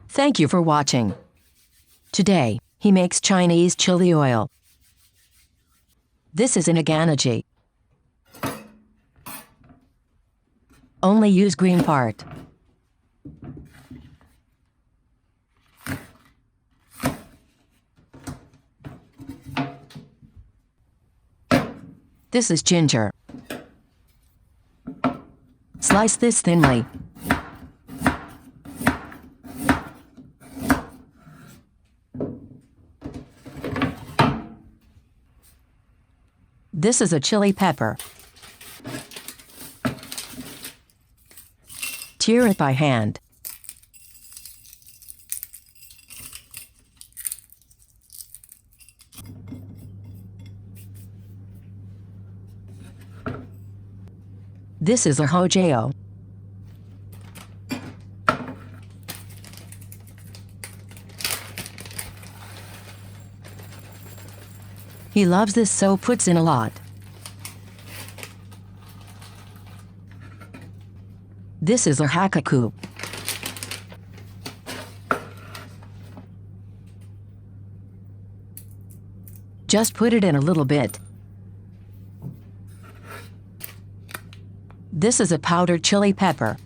Thank you for watching. Today, he makes Chinese chili oil. This is an Aganaji. Only use green part. This is ginger. Slice this thinly. This is a chili pepper. Tear it by hand. This is a hojao. He loves this, so puts in a lot. This is a hakaku. Just put it in a little bit. This is a powdered chili pepper.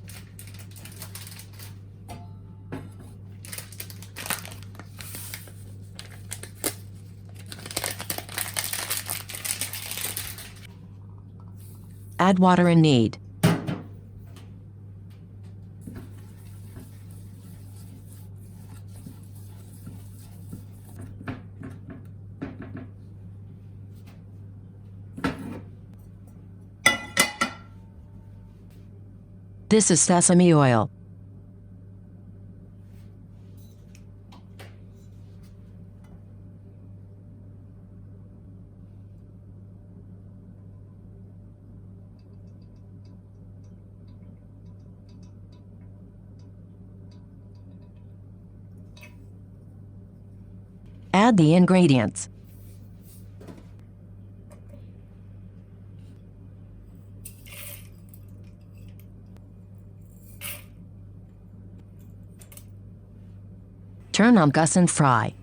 Add water in need. This is sesame oil. Add the ingredients. Turn on gas and fry.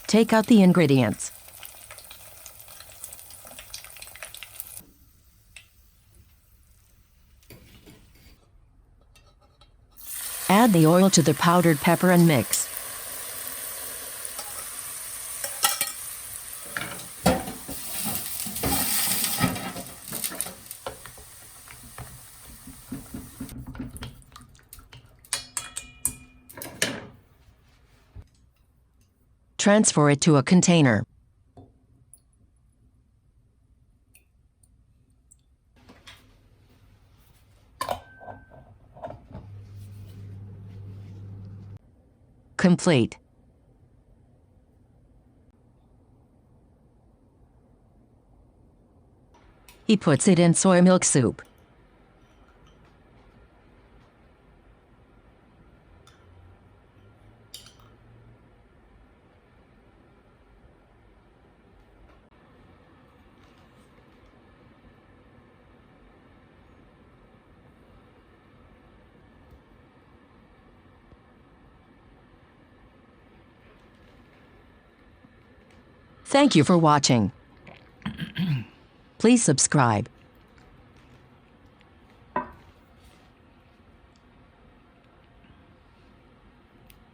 Take out the ingredients. Add the oil to the powdered pepper and mix. Transfer it to a container. Complete. He puts it in soy milk soup. Thank you for watching. Please subscribe.